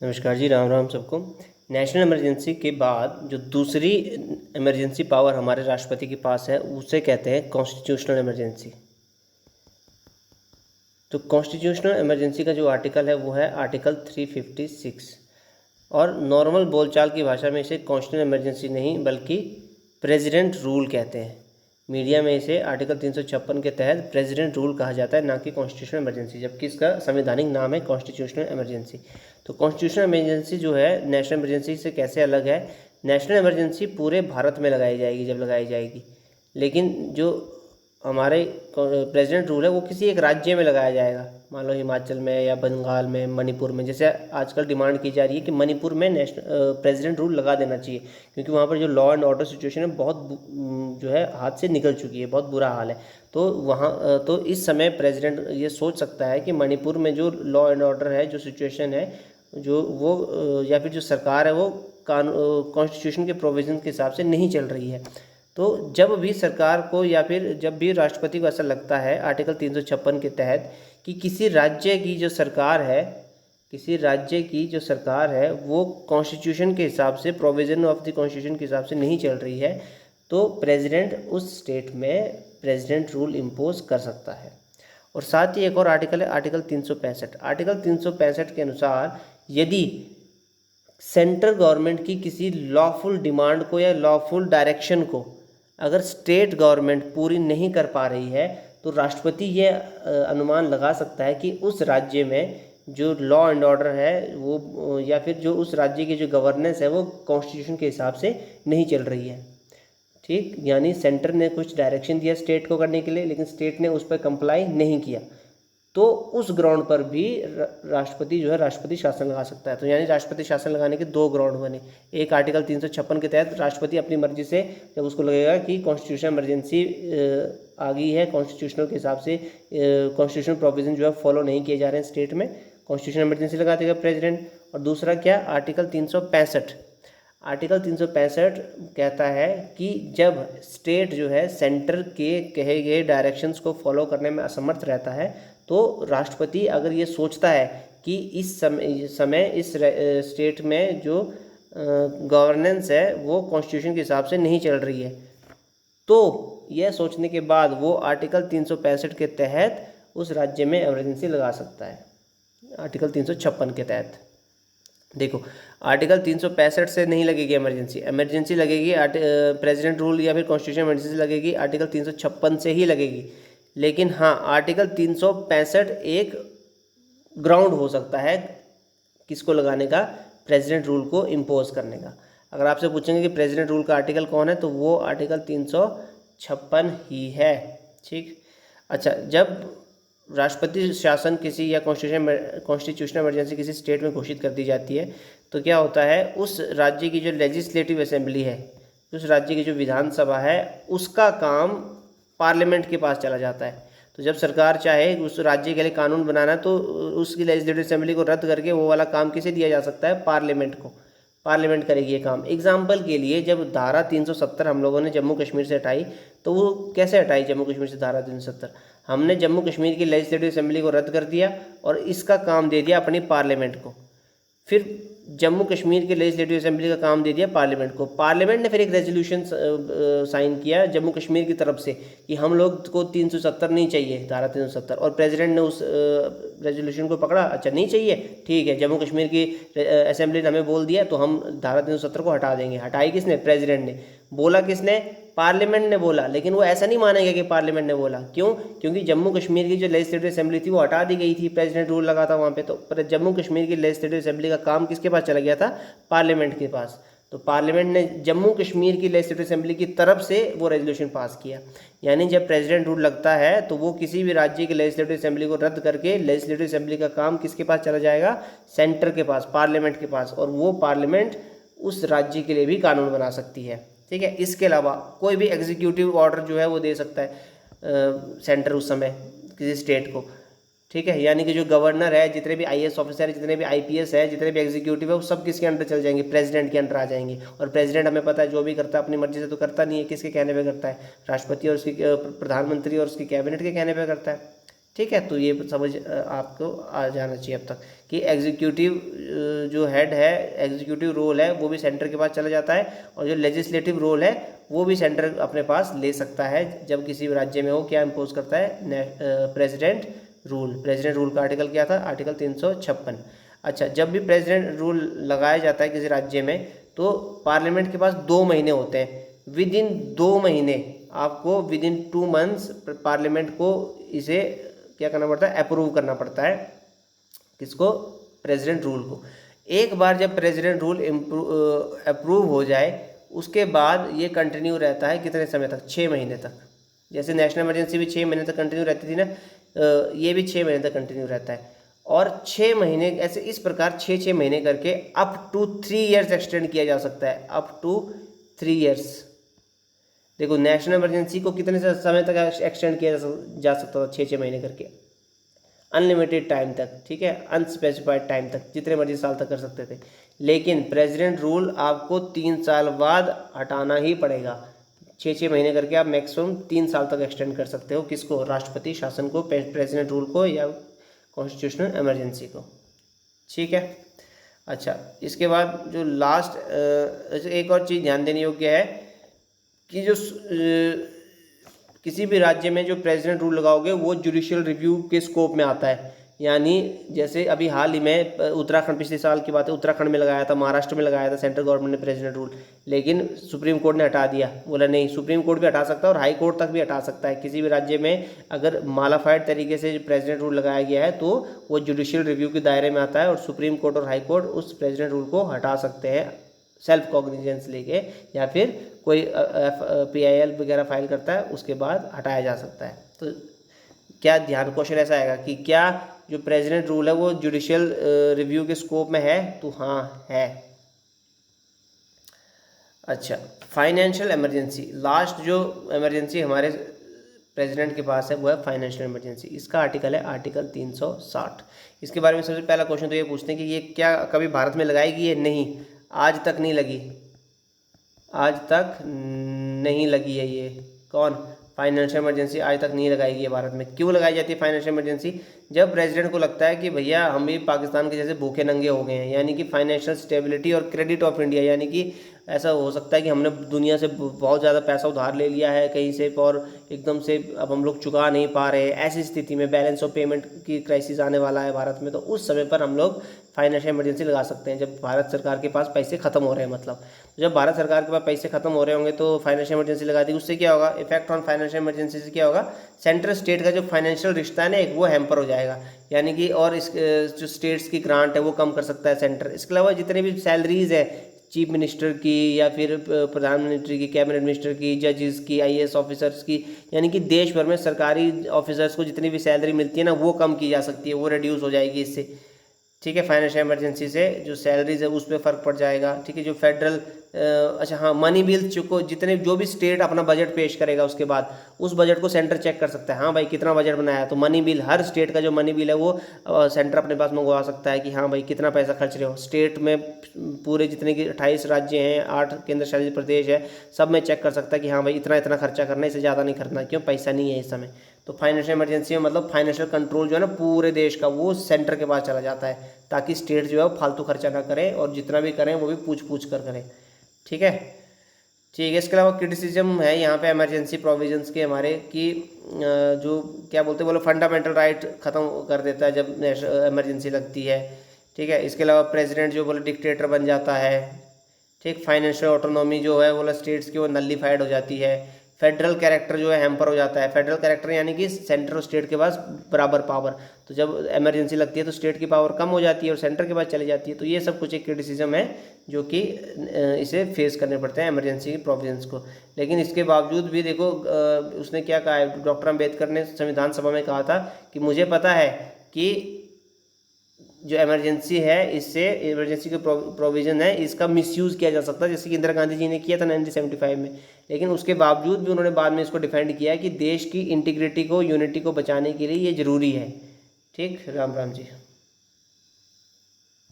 नमस्कार जी, राम राम सबको। National emergency के बाद जो दूसरी इमरजेंसी पावर हमारे राष्ट्रपति के पास है उसे कहते हैं कॉन्स्टिट्यूशनल इमरजेंसी। तो कॉन्स्टिट्यूशनल इमरजेंसी का जो आर्टिकल है वो है आर्टिकल 356 और नॉर्मल बोलचाल की भाषा में इसे कॉन्स्टिट्यूशनल इमरजेंसी नहीं बल्कि प्रेसिडेंट रूल कहते हैं। मीडिया में इसे आर्टिकल 356 के तहत प्रेसिडेंट रूल कहा जाता है, ना कि कॉन्स्टिट्यूशनल इमरजेंसी, जबकि इसका संवैधानिक नाम है कॉन्स्टिट्यूशनल इमरजेंसी। तो कॉन्स्टिट्यूशनल इमरजेंसी जो है नेशनल इमरजेंसी से कैसे अलग है? नेशनल इमरजेंसी पूरे भारत में लगाई जाएगी जब लगाई जाएगी, लेकिन जो हमारे प्रेसिडेंट रूल है वो किसी एक राज्य में लगाया जाएगा। मान लो हिमाचल में या बंगाल में, मणिपुर में। जैसे आजकल डिमांड की जा रही है कि मणिपुर में नेशनल प्रेसिडेंट रूल लगा देना चाहिए, क्योंकि वहाँ पर जो लॉ एंड ऑर्डर सिचुएशन है बहुत जो है हाथ से निकल चुकी है, बहुत बुरा हाल है। तो वहाँ तो इस समय प्रेसिडेंट ये सोच सकता है कि मणिपुर में जो लॉ एंड ऑर्डर है, जो सिचुएशन है, जो वो या फिर जो सरकार है वो कॉन्स्टिट्यूशन के प्रोविजन के हिसाब से नहीं चल रही है। तो जब भी सरकार को या फिर जब भी राष्ट्रपति को ऐसा लगता है आर्टिकल 356 के तहत कि किसी राज्य की जो सरकार है, किसी राज्य की जो सरकार है वो कॉन्स्टिट्यूशन के हिसाब से, प्रोविज़न ऑफ द कॉन्स्टिट्यूशन के हिसाब से नहीं चल रही है, तो प्रेसिडेंट उस स्टेट में प्रेसिडेंट रूल इम्पोज कर सकता है। और साथ ही एक और आर्टिकल है आर्टिकल 365। आर्टिकल 365 के अनुसार यदि सेंट्रल गवर्नमेंट की किसी लॉफुल डिमांड को या लॉफुल डायरेक्शन को अगर स्टेट गवर्नमेंट पूरी नहीं कर पा रही है, तो राष्ट्रपति ये अनुमान लगा सकता है कि उस राज्य में जो लॉ एंड ऑर्डर है वो या फिर जो उस राज्य की जो गवर्नेंस है वो कॉन्स्टिट्यूशन के हिसाब से नहीं चल रही है। ठीक, यानी सेंटर ने कुछ डायरेक्शन दिया स्टेट को करने के लिए, लेकिन स्टेट ने उस पर कंप्लाई नहीं किया, तो उस ग्राउंड पर भी राष्ट्रपति जो है राष्ट्रपति शासन लगा सकता है। तो यानी राष्ट्रपति शासन लगाने के दो ग्राउंड बने। एक आर्टिकल 356 के तहत राष्ट्रपति अपनी मर्जी से जब उसको लगेगा कि कॉन्स्टिट्यूशन इमरजेंसी आ गई है, कॉन्स्टिट्यूशनल के हिसाब से कॉन्स्टिट्यूशनल प्रोविजन जो है फॉलो नहीं किए जा रहे हैं स्टेट में, कॉन्स्टिट्यूशन इमरजेंसी लगा देगा प्रेसिडेंट। और दूसरा क्या, आर्टिकल 365। आर्टिकल 365 कहता है कि जब स्टेट जो है सेंटर के कहे गए डायरेक्शंस को फॉलो करने में असमर्थ रहता है, तो राष्ट्रपति अगर ये सोचता है कि इस समय इस स्टेट में जो गवर्नेंस है वो कॉन्स्टिट्यूशन के हिसाब से नहीं चल रही है, तो यह सोचने के बाद वो आर्टिकल 365 के तहत उस राज्य में इमरजेंसी लगा सकता है। आर्टिकल 356 के तहत देखो, आर्टिकल 365 से नहीं लगेगी इमरजेंसी, इमरजेंसी लगेगी प्रेसिडेंट रूल या फिर कॉन्स्टिट्यूशन इमरजेंसी लगेगी आर्टिकल 356 से ही लगेगी। लेकिन हाँ, आर्टिकल 365 एक ग्राउंड हो सकता है किसको लगाने का, प्रेसिडेंट रूल को इम्पोज करने का। अगर आपसे पूछेंगे कि प्रेसिडेंट रूल का आर्टिकल कौन है, तो वो आर्टिकल 356 ही है। ठीक, अच्छा, जब राष्ट्रपति शासन किसी या कॉन्स्टिट्यूशनल इमरजेंसी किसी स्टेट में घोषित कर दी जाती है, तो क्या होता है, उस राज्य की जो लेजिस्लेटिव असेंबली है, उस राज्य की जो विधानसभा है, उसका काम पार्लियामेंट के पास चला जाता है। तो जब सरकार चाहे उस राज्य के लिए कानून बनाना, तो उसकी लेजिस्लेटिव असेंबली को रद्द करके वो वाला काम किसे दिया जा सकता है, पार्लियामेंट को। पार्लियामेंट करेगी ये काम। एग्जाम्पल के लिए, जब धारा 370 हम लोगों ने जम्मू कश्मीर से हटाई, तो वो कैसे हटाई जम्मू कश्मीर से धारा 370? हमने जम्मू कश्मीर की लेजिस्लेटिव असेंबली को रद्द कर दिया और इसका काम दे दिया अपनी पार्लियामेंट को। फिर जम्मू कश्मीर के लेजिस्लेटिव असेंबली का काम दे दिया पार्लियामेंट को। पार्लियामेंट ने फिर एक रेजोल्यूशन साइन किया जम्मू कश्मीर की तरफ से कि हम लोग को 370 नहीं चाहिए, धारा 370, और प्रेसिडेंट ने उस रेजोल्यूशन को पकड़ा। अच्छा, नहीं चाहिए, ठीक है, जम्मू कश्मीर की असेंबली ने हमें बोल दिया तो हम धारा 370 को हटा देंगे। हटाई किसने? प्रेसिडेंट ने। बोला किसने? पार्लियामेंट ने बोला। लेकिन वो ऐसा नहीं मानेंगे कि पार्लियामेंट ने बोला। क्यों? क्योंकि जम्मू कश्मीर की जो लेजिस्लेटिव असेंबली थी वो हटा दी गई थी, प्रेसिडेंट रूल लगा था वहाँ पे। तो जम्मू कश्मीर की लेजिस्लेटिव असेंबली का काम किसके पास चला गया था? पार्लियामेंट के पास। तो पार्लियामेंट ने जम्मू कश्मीर की लेजिस्लेटिव असेंबली की तरफ से वो रेजोल्यूशन पास किया। यानी जब प्रेसिडेंट रूल लगता है तो वो किसी भी राज्य की लेजिस्लेटिव असेंबली को रद्द करके लेजिस्लेटिव असेंबली का काम किसके पास चला जाएगा? सेंटर के पास, पार्लियामेंट के पास। और वो पार्लियामेंट उस राज्य के लिए भी कानून बना सकती है। ठीक है, इसके अलावा कोई भी एग्जीक्यूटिव ऑर्डर जो है वो दे सकता है सेंटर उस समय किसी स्टेट को। ठीक है, यानी कि जो गवर्नर है, जितने भी आईएएस ऑफिसर है, जितने भी आईपीएस है, जितने भी एग्जीक्यूटिव है, वो सब किसके अंडर चल जाएंगे? प्रेसिडेंट के अंडर आ जाएंगे। और प्रेसिडेंट हमें पता है जो भी करता है अपनी मर्जी से तो करता नहीं है, किसके कहने पे करता है? राष्ट्रपति और उसकी प्रधानमंत्री और उसकी कैबिनेट के कहने पे करता है। ठीक है, तो ये समझ आपको आ जाना चाहिए अब तक कि एग्जीक्यूटिव जो हेड है, एग्जीक्यूटिव रोल है वो भी सेंटर के पास चला जाता है, और जो लेजिस्लेटिव रोल है वो भी सेंटर अपने पास ले सकता है जब किसी भी राज्य में हो। क्या इम्पोज करता है? President rule. प्रेसिडेंट रूल का आर्टिकल क्या था? आर्टिकल 356। अच्छा, जब भी प्रेसिडेंट रूल लगाया जाता है किसी राज्य में तो पार्लियामेंट के पास 2 महीने होते हैं। विद इन 2 महीने आपको, विद इन 2 मंथ्स पार्लियामेंट को इसे क्या करना पड़ता है? अप्रूव करना पड़ता है। किसको? प्रेसिडेंट रूल को। एक बार जब प्रेसिडेंट रूल अप्रूव हो जाए उसके बाद ये कंटिन्यू रहता है कितने समय तक? 6 महीने तक। जैसे नेशनल इमरजेंसी भी 6 महीने तक कंटिन्यू रहती थी ना, ये भी 6 महीने तक कंटिन्यू रहता है। और 6 महीने ऐसे इस प्रकार 6 महीने करके अप टू 3 ईयर्स एक्सटेंड किया जा सकता है। Up to 3 years. देखो, नेशनल इमरजेंसी को कितने समय तक एक्सटेंड किया जा सकता था? 6 महीने करके, अनलिमिटेड टाइम तक, ठीक है, अनस्पेसिफाइड टाइम तक, जितने मर्जी साल तक कर सकते थे। लेकिन प्रेसिडेंट रूल आपको 3 साल बाद हटाना ही पड़ेगा। 6 महीने करके आप मैक्सिमम 3 साल तक एक्सटेंड कर सकते हो। किसको? राष्ट्रपति शासन को, प्रेसिडेंट रूल को या कॉन्स्टिट्यूशनल इमरजेंसी को। ठीक है। अच्छा, इसके बाद जो लास्ट एक और चीज़ ध्यान देने योग्य है कि जो किसी भी राज्य में जो प्रेसिडेंट रूल लगाओगे वो जुडिशियल रिव्यू के स्कोप में आता है। यानी जैसे अभी हाल ही में उत्तराखंड, पिछले साल की बात है, उत्तराखंड में लगाया था, महाराष्ट्र में लगाया था सेंट्रल गवर्नमेंट ने प्रेसिडेंट रूल, लेकिन सुप्रीम कोर्ट ने हटा दिया। बोला नहीं, सुप्रीम कोर्ट भी हटा सकता है और हाई कोर्ट तक भी हटा सकता है। किसी भी राज्य में अगर मालाफाइड तरीके से प्रेसिडेंट रूल लगाया गया है तो वो जुडिशियल रिव्यू के दायरे में आता है और सुप्रीम कोर्ट और हाई कोर्ट उस प्रेसिडेंट रूल को हटा सकते हैं सेल्फ कॉग्निजेंस लेके, या फिर कोई PIL वगैरह फाइल करता है उसके बाद हटाया जा सकता है। तो क्या ध्यान क्वेश्चन ऐसा आएगा कि क्या जो प्रेसिडेंट रूल है वो जुडिशियल रिव्यू के स्कोप में है? तो हाँ, है। अच्छा, फाइनेंशियल इमरजेंसी, लास्ट जो इमरजेंसी हमारे प्रेसिडेंट के पास है वो है फाइनेंशियल इमरजेंसी। इसका आर्टिकल है आर्टिकल 360। इसके बारे में सबसे पहला क्वेश्चन तो ये पूछते हैं कि ये क्या कभी भारत में लगाएगी? ये नहीं, आज तक नहीं लगी, आज तक नहीं लगी है ये। कौन? फाइनेंशियल इमरजेंसी आज तक नहीं लगाएगी है भारत में। क्यों लगाई जाती है फाइनेंशियल इमरजेंसी? जब प्रेसिडेंट को लगता है कि भैया हम भी पाकिस्तान के जैसे भूखे नंगे हो गए हैं, यानी कि फाइनेंशियल स्टेबिलिटी और क्रेडिट ऑफ इंडिया, यानी कि ऐसा हो सकता है कि हमने दुनिया से बहुत ज़्यादा पैसा उधार ले लिया है कहीं से और एकदम से अब हम लोग चुका नहीं पा रहे हैं। ऐसी स्थिति में बैलेंस ऑफ पेमेंट की क्राइसिस आने वाला है भारत में, तो उस समय पर हम लोग फाइनेंशियल इमरजेंसी लगा सकते हैं जब भारत सरकार के पास पैसे खत्म हो रहे हैं। मतलब जब भारत सरकार के पास पैसे खत्म हो रहे होंगे तो फाइनेंशियल इमरजेंसी लगा दी। उससे क्या होगा? इफेक्ट ऑन फाइनेंशियल इमरजेंसी से क्या होगा? सेंट्रल स्टेट का जो फाइनेंशियल रिश्ता है ना एक, वो हैम्पर हो जाएगा, यानी कि और इस जो स्टेट्स की ग्रांट है वो कम कर सकता है सेंटर। इसके अलावा जितने भी सैलरीज है चीफ मिनिस्टर की या फिर प्रधानमंत्री की, कैबिनेट मिनिस्टर की, जजेस की, IAS ऑफिसर्स की, यानी कि देश भर में सरकारी ऑफिसर्स को जितनी भी सैलरी मिलती है ना वो कम की जा सकती है, वो रिड्यूस हो जाएगी इससे। ठीक है, फाइनेंशियल इमरजेंसी से जो सैलरीज है उस पर फ़र्क पड़ जाएगा। ठीक है, जो फेडरल अच्छा हाँ, मनी बिल्स चुको, जितने जो भी स्टेट अपना बजट पेश करेगा उसके बाद उस बजट को सेंटर चेक कर सकता है। हाँ भाई, कितना बजट बनाया, तो मनी बिल, हर स्टेट का जो मनी बिल है वो सेंटर अपने पास मंगवा सकता है कि हाँ भाई कितना पैसा खर्च रहे हो। स्टेट में पूरे जितने की 28 राज्य हैं, 8 केंद्र शासित प्रदेश है, सब में चेक कर सकता है कि हाँ भाई इतना इतना खर्चा करना है, इससे ज़्यादा नहीं करना। क्यों? पैसा नहीं है इस समय। तो फाइनेंशियल इमरजेंसी में मतलब फाइनेंशियल कंट्रोल जो है ना पूरे देश का, वो सेंटर के पास चला जाता है ताकि स्टेट जो है वो फालतू खर्चा ना करें और जितना भी करें वो भी पूछ कर करें। ठीक है, ठीक है। इसके अलावा क्रिटिसिज्म है यहाँ पे इमरजेंसी प्रोविजंस के हमारे कि जो क्या बोलते हैं, बोलो फंडामेंटल राइट ख़त्म कर देता है जब इमरजेंसी लगती है। ठीक है, इसके अलावा प्रेसिडेंट जो बोले डिक्टेटर बन जाता है। ठीक, फाइनेंशियल ऑटोनॉमी जो है बोला स्टेट्स की वो नल्लीफाइड हो जाती है। फेडरल कैरेक्टर जो है हैम्पर हो जाता है। फेडरल कैरेक्टर यानी कि सेंटर और स्टेट के पास बराबर पावर, तो जब इमरजेंसी लगती है तो स्टेट की पावर कम हो जाती है और सेंटर के पास चली जाती है। तो ये सब कुछ एक क्रिटिसिज्म है जो कि इसे फेस करने पड़ते हैं इमरजेंसी की प्रोविजंस को। लेकिन इसके बावजूद भी देखो उसने क्या कहा है, डॉक्टर अम्बेडकर ने संविधान सभा में कहा था कि मुझे पता है कि जो इमरजेंसी है, इससे इमरजेंसी के प्रोविज़न है इसका मिसयूज़ किया जा सकता है, जैसे कि इंदिरा गांधी जी ने किया था 1975 में। लेकिन उसके बावजूद भी उन्होंने बाद में इसको डिफेंड किया कि देश की इंटीग्रिटी को, यूनिटी को बचाने के लिए ये ज़रूरी है। ठीक, राम राम जी।